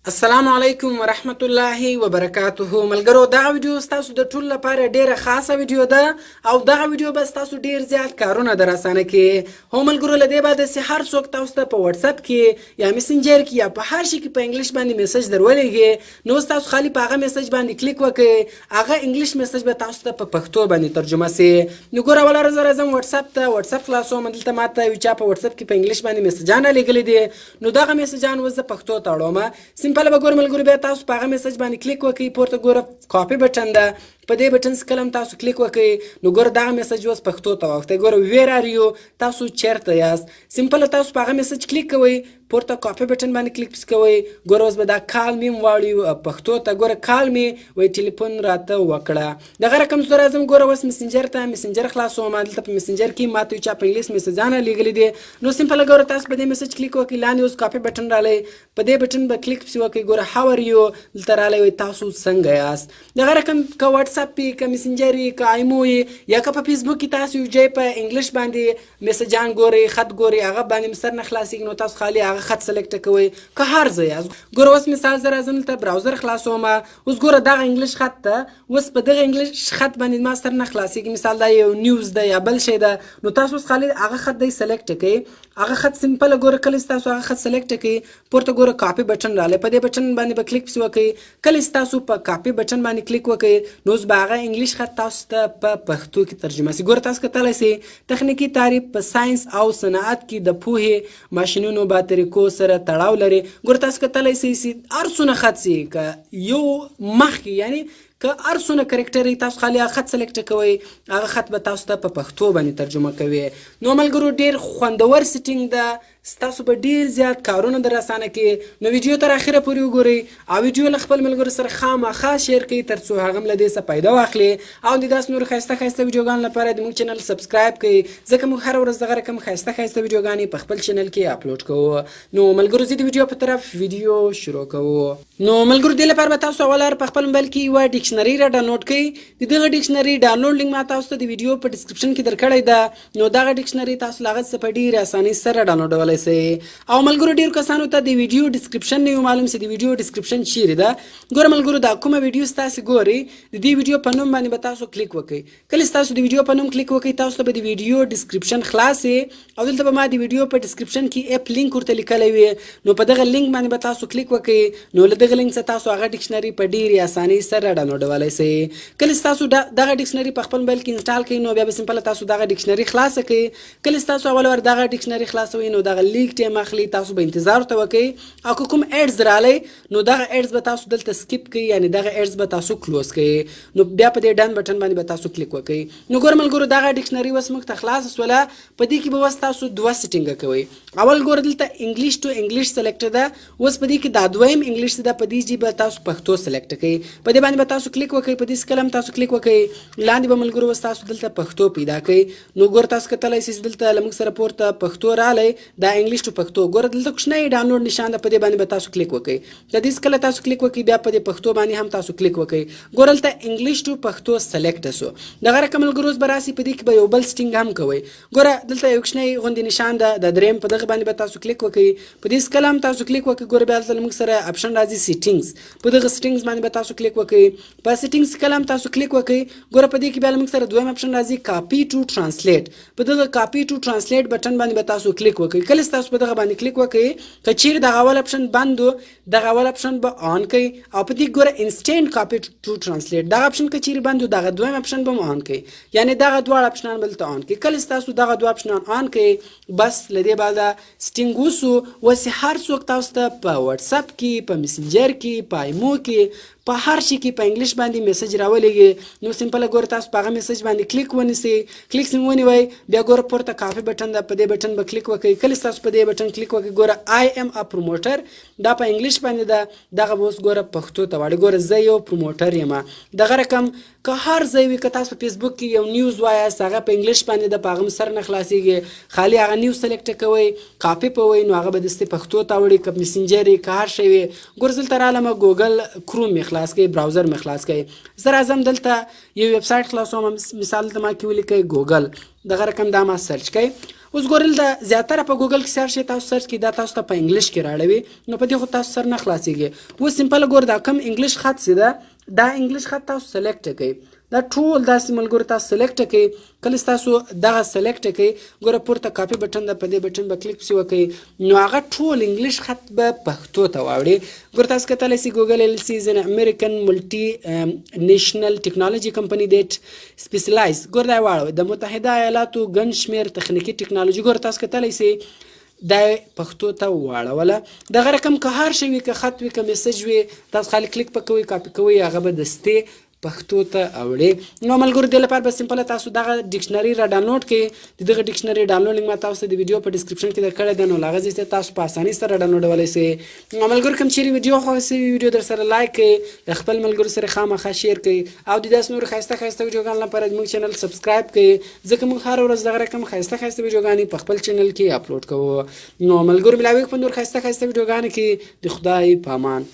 السلام علیکم ورحمت الله وبرکاته. ملګرو، دغه ویډیو ستاسو د ټولو لپاره ډیره خاصه ویډیو ده او دغه ویډیو به ستاسو ډیر زیات کارونه در اسانه کړي. هو ملګرو، له دې بعد چې هر څوک تاسو ته په واتساپ کې یا میسنجر کې یا په هر شي کې په انګلیش باندې میسج در ولېږي، نو تاسو خالي په هغه میسج باندې کلیک وکړئ. هغه انګلیش میسج به تاسو ته په پښتو باندې ترجمه سي. نو ګوره، ولا راځم واتساپ ته واتساپ خلاصوم. دلته ماته یو چا په واتساپ کې په انګلیش باندې میسجانه لېږلي دي، نو دغه میسجان وز پښتو ته اړوم. سمپل به ګوره ملګرو، بیا تاسو په هغه میسج باندې کلیک وکړئ. پورته ګوره کاپي بټن ده، په دې بټن کله هم تاسو کلیک وکړئ، نو ګوره دغه میسج اوس پښتو ته واوښتی. ګوره ویر آر یو، تاسو چیرته یاست. سمپل تاسو په هغه میسج کلیک کوئ، پورته کاپي بټن باندې کلیک کوئ. ګوره اوس به دا کال می واړو پښتو ته. ګوره کال می وای ټلیفون راته وکړه. دغه رقم زه راځم. ګوره اوس میسنجر ته میسنجر خلاصوم. دلته په میسنجر کې ماته یو چا په انګلیش میسجانه لیږلي دي، نو سمپل ګوره تاسو په دې میسج کلیک وکړئ. لاندې اوس کاپي بټن رالی، په دې بټن به کلیک پسې وکړئ. ګوره هاو ار یو دلته رالی، وای تاسو څنګه یاست. دغه رقم که واتساپ وي، که میسنجر وي، که ایمو وي، یا که په فیسبوک کې تاسو یو ځای په انګلیش باندې میسجان ګورئ، خط ګورئ، هغه باندې سر نه خلاصېږي، نو تاسو خالي هغه خط سلیکټ کوئ. که هر ځای یاست، ګوره اوس مثال زه راځم دلته براوزر خلاصوم. اوس ګوره دغه انګلیش خط ته، اوس په دغه انګلیش خط باندې ما سر نه خلاصېږي. مثال دا یو نیوز ده یا بل شی ده، نو تاسو اوس خالي هغه خط دی سلیکټ کړئ. هغه خط سمپل ګوره کله تاسو هغه خط سلیکټ کړئ، پورته ګوره کاپي بټن رالی، په دې بټن باندې به کلیک پسې وکړئ. کله تاسو په کاپي بټن باندې کلیک وکړئ، نو اوس به هغه انګلیش خط تاسو ته په پښتو کې ترجمه سي. ګوره تاسو کتلی سئ تخنیکي تعریف په ساینس او صنعت کې د پوهې ماشینونو با طریقو سره تړاو لري. ګوره تاسو کتلی سئ چې هر څونه خط سي، که یو مخکې یعنی که هر څونه کرکټر تاسو خالي هغه خط سلیکټ کوئ، هغه خط به تاسو ته په پښتو باندې ترجمه کوي. نو ملګرو، ډیر خوندور سیټینګ ده، ستاسو به ډیر زیات کارونه در اسانه کړي. نو ویډیو تر اخره پورې وګورئ او ویډیو له خپل ملګرو سره خامخا شیر کړئ، تر څو هغه هم له دې څه فایده واخلي. او د داسې نورو ښایسته ښایسته ویډیوګانو لپاره د موږ چینل سبسکرایب کړئ، ځکه موږ هره ورځ دغه رقم ښایسته ښایسته ویډیوګانې په خپل چینل کې اپلوډ کوو. نو ملګرو، زه د ویډیو په طرف ویډیو شروع کوو. نو ملګرو، دې لپاره به تاسو اول په خپل موبایل کې یوه ډکشنري را ډاونلوډ کړئ. د دغه ډکشنري ډاونلوډ لینک ما تاسو ته د ویډیو په ډسکرپشن کې درکړی ده. نو دغه ډکشنري تاسو له هغه څخه په ډېرې اسانۍ سره ډاونلوډولی سئ. او ملګرو، ډېرو کسانو ته د ویډیو ډسکرپشن نه وي معلوم چې د ویډیو ډسکرپشن چیرې ده. ګوره ملګرو، دا کومه ویډیو ستاسې ګورئ، د دې ویډیو په نوم باندې به تاسو کلیک وکړئ. کله چې تاسو د ویډیو په نوم کلیک وکړئ، تاسو ته به د ویډیو ډسکرپشن خلاص او دلته به ما د ویډیو په ډسکرپشن کې اپ لینک ورته لیکلی وي. نو په دغه لینک باندې به تاسو کلیک وکړئ. نو له دغه لینک څخه تاسو هغه ډکشنري په ډېرې اسانۍ سره ډاونلوډولی سئ. کله چې تاسو دغه ډکشنري په خپل موبایل کې انسټال کړئ، نو بیا به سمپل تاسو دغه ډکشنري خلاصه کړئ. کله چې تاسو اول ور دغه ډکشنري خلاصوئ، نو دغه لیک ټایم اخلي، تاسو به انتظار ورته وکړئ. او که کوم ایډز رالی، نو دغه ایډز به تاسو دلته سکیپ کړئ، یعنی دغه ایډز به تاسو کلوز کړئ. نو بیا په دې ډن بټن باندې به تاسو کلیک وکړئ. نو ګوره ملګرو، دغه ډکشنري اوس موږ ته خلاصه سوله. په دې کې به اوس تاسو دوه سیټینګه کوئ. اول ګوره دلته انګلیش ټو انګلیش سلیکټ ده. اوس په دې کې دا دویم انګلیش ده، په دې ځای به تاسو پښتو سلیکټ کړئ. په دې باندې به تاسو کلیک وکړئ، په دې کله هم تاسو کلیک وکړئ. لاندې به ملګرو اوس تاسو دلته پښتو پیدا کړئ. نو ګوره تاسو کتلی سئ دلته له موږ سره پورته پښتو رالی، دا انګلیش ټو پښتو. ګوره دلته کوچنی ډاونلوډ نشان ده، په دې باندې به تاسو کلیک وکړئ. د دې کله تاسو کلیک وکړئ، بیا په دې پښتو باندې هم تاسو کلیک وکړئ. ګوره دلته انګلیش ټو پښتو سلیکټ سو. دغه رقم ملګرو اوس به راسي، په دې کې به یو بل سیټینګ هم کوئ. ګوره دلته یو کوچنی غوندې نشان ده، د دریم، په دغه باندې به تاسو کلیک وکړئ. په دې کله هم تاسو کلیک وکړئ. ګوره بیا دلته موږ سره اپشن راځي سیټینګز، په دغه سیټینګز باندې به تاسو کلیک وکړئ. په سیټینګز کله هم تاسو کلیک وکړئ. ګوره په دې کې بیا موږ سره دویم اپشن راځي کاپي ټو ټرانسلیټ. په دغه کاپي ټو ټرانسلیټ بټن باندې به تاسو کلیک وکړئ. کله چې تاسو په دغه باندې کلیک وکړئ، که چیرې دغه اول اپشن بند و، دغه اول اپشن به آن کړئ. او په دې ګوره انسټنټ کاپي ټو ټرانسلیټ دغه اپشن که چیرې بند و، دغه دویم اپشن به آن کړئ، یعنی دغه دواړه اپشنان به دلته آن کړئ. کله چې تاسو دغه دوه اپشنان آن کړئ، بس له دې بعده سیټینګ وسو. اوس هر څوک تاسو ته په واتساپ کې، په میسنجر کې، په ایمو کې، په هر شي کې په انګلیش باندې میسج راولېږي. نو سمپل ګوره تاسو په هغه میسج باندې کلیک ونیسئ. کلیک چې ونیوئ، بیا ګوره پورته کافي بټن ده، په دې بټن به کلیک وکړئ. کله چې تاسو په دې بټن کلیک وکړئ، ګوره آی ایم ا پروموټر، دا په انګلیش باندې ده، دغه به اوس ګوره پښتو ته واړئ. ګوره زه یو پروموټر یم. دغه رقم که هر ځای وي که تاسو په فیسبوک کې یو نیوز وایاست هغه په انګلیش باندې د په هغه سر نه خلاصیږي خالي هغه نیوز سلیکټ کوئ کاپي کوئ نو هغه به دستي پښتو ته وړي که میسنجر یې که هر شی وي ګور زه دلته رالم ګوګل کروم مې خلاص کړئ براوزر مې خلاص کړئ زه راځم دلته یو ویب سایټ خلاصوم مثال دلته ما کې ولیکئ ګوګل دغه رقم دا ما سرچ کړئ اوس ګورل د زیاتره په ګوګل کې سرچ تاسو سرچ کې دا تاسو ته په انګلیش کې راړوي نو په دې خو تاسو سر نه خلاصيږي و سمپل ګور دا کم انګلیش خط سي دا انګلیش خط تاسو سلیکټ کړئ دا ټول داسې ملګرو تاسو سلیکټ کړئ کله تاسو دغه سلیکټ کړئ ګوره پورته کاپي بټن د په دې بټن به کلیک پسې وکړئ نو هغه ټول انګلیش خط به پښتو ته واوړي ګوره تاسو کتلی سي ګوګل ایل سی از ان امریکن ملټي نیشنل ټیکنالوژي کمپنی دیټ سپیشلایز ګوره دا واړوي د متحده ایالاتو ګڼ شمېر تخنیکي ټیکنالوژي ګوره تاسو کتلی سي دا پښتو ته واړوله دغه رقم که هر شی وي که خط وي که میسج وي تاسو خالي کلیک په کوئ کاپي کوئ هغه به دستې پښتو ته اوړي نو ملګرو دې لپاره به سمپل تاسو دغه ډکشنري را ډاونلوډ کړئ دغه ډکشنري ډاونلوډ لینک ما تاسو د ویډیو په ډسکرپشن کې درکړی دی نو له هغه ځای تاسو په اسانۍ سره ډاونلوډولی سئ نو ملګرو کوم چیرې ویډیو خوښه سوي ویډیو در سره لایک کړئ د خپل ملګرو سره خامخا شیر کړئ او د داسې نورو ښایسته ښایسته ویډیوګانو لپاره زموږ چینل سبسکرایب کړئ ځکه موږ هره ورځ دغه رقم ښایسته ښایسته ویډیوګانې په خپل چینل کې اپلوډ کوو نو ملګرو ملاویږو په نور ښایسته ښایسته ویډیوګانو کې د خدای په امان